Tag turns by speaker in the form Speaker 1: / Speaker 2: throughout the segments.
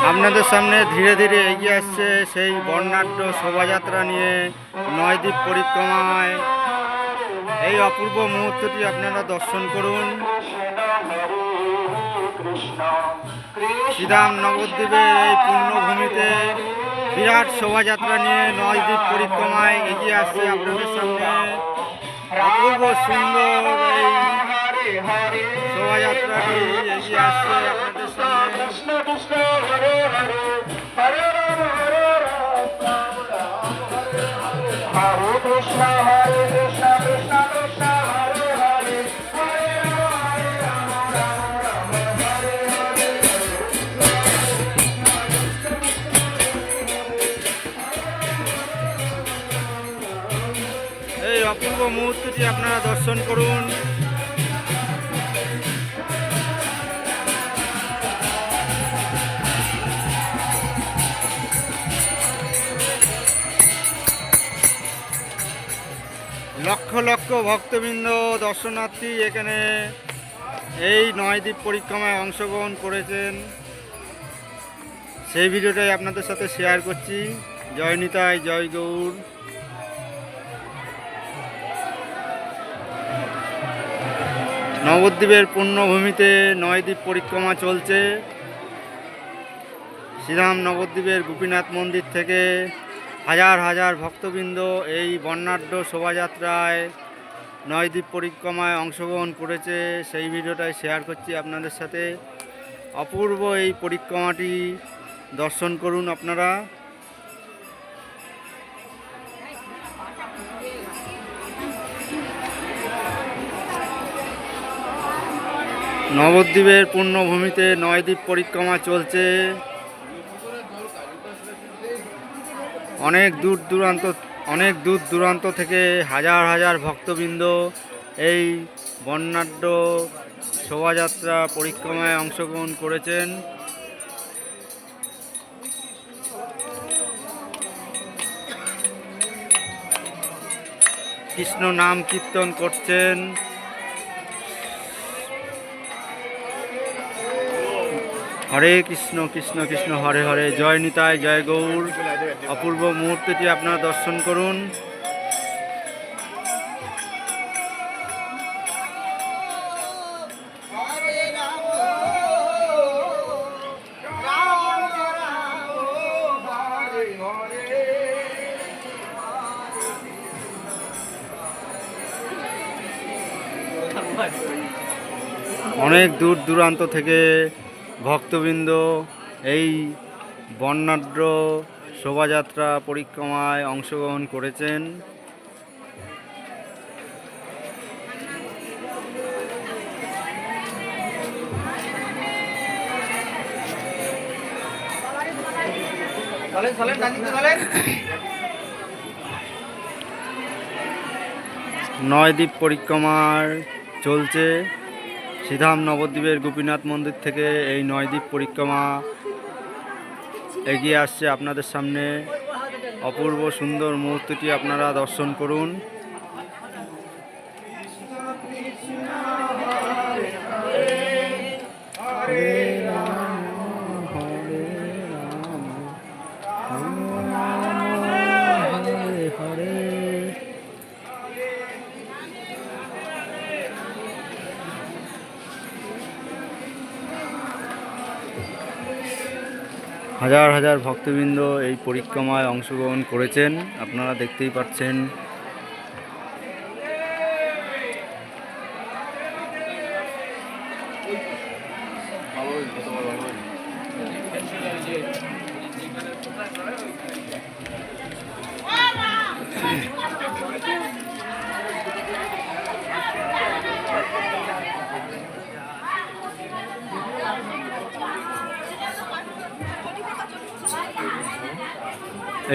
Speaker 1: আপনাদের সামনে ধীরে ধীরে এগিয়ে আসছে সেই বর্ণাঢ্য শোভাযাত্রা নিয়ে নয়দ্বীপ পরিক্রমায়। এই অপূর্ব মুহূর্তটি আপনারা দর্শন করুন। শ্রীধাম নবদ্বীপের এই পুণ্যভূমিতে বিরাট শোভাযাত্রা নিয়ে নয়দ্বীপ পরিক্রমায় এগিয়ে আসছে আপনাদের সামনে অপূর্ব সুন্দর এই শোভাযাত্রাটি এগিয়ে আসছে আপনাদের সামনে।
Speaker 2: হরে কৃষ্ণ কৃষ্ণ কৃষ্ণ হরে হরে
Speaker 1: এই অপূর্ব মুহূর্তটি আপনারা দর্শন করুন। লক্ষ লক্ষ ভক্তবৃন্দ দর্শনার্থী এখানে এই নয়দ্বীপ পরিক্রমায় অংশগ্রহণ করেছেন, সেই ভিডিওটাই আপনাদের সাথে শেয়ার করছি। জয় নিতাই, জয় গৌর। নবদ্বীপের পুণ্যভূমিতে নয়দ্বীপ পরিক্রমা চলছে। শ্রীধাম নবদ্বীপের গোপীনাথ মন্দির থেকে হাজার হাজার ভক্তবৃন্দ এই বর্ণাঢ্য শোভাযাত্রায় নয়দ্বীপ পরিক্রমায় অংশগ্রহণ করেছে, সেই ভিডিওটাই শেয়ার করছি আপনাদের সাথে। অপূর্ব এই পরিক্রমাটি দর্শন করুন আপনারা। নবদ্বীপের পুণ্যভূমিতে নয়দ্বীপ পরিক্রমা চলছে। অনেক দূর দূরান্ত থেকে হাজার হাজার ভক্তবৃন্দ এই বর্ণাঢ্য শোভাযাত্রা পরিক্রমায় অংশগ্রহণ করেছেন। কৃষ্ণ নাম কীর্তন করছেন। হরে কৃষ্ণ কৃষ্ণ কৃষ্ণ হরে হরে। জয় নিতাই, জয় গৌর। অপূর্ব মুহূর্তটি আপনারা দর্শন করুন। অনেক দূর দূরান্ত থেকে ভক্তবৃন্দ এই বর্ণাঢ্য শোভাযাত্রা পরিক্রমায় অংশগ্রহণ করেছেন। নয়দ্বীপ পরিক্রমার চলছে। শ্রীধাম নবদ্বীপের গোপীনাথ মন্দির থেকে এই নয়দ্বীপ পরিক্রমা এগিয়ে আসছে আপনাদের সামনে। অপূর্ব সুন্দর মুহূর্তটি আপনারা দর্শন করুন। হাজার হাজার ভক্তবৃন্দ এই পরিক্রমায় অংশগ্রহণ করেছেন, আপনারা দেখতেই পাচ্ছেন।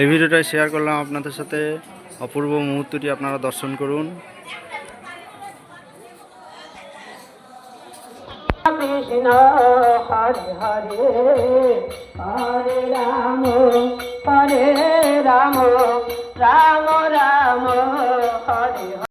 Speaker 1: এই ভিডিওটা শেয়ার করলাম আপনাদের সাথে। অপূর্ব মুহূর্তটি আপনারা দর্শন করুন।
Speaker 2: কৃষ্ণ হরে হরে হরে রাম রাম রাম হরে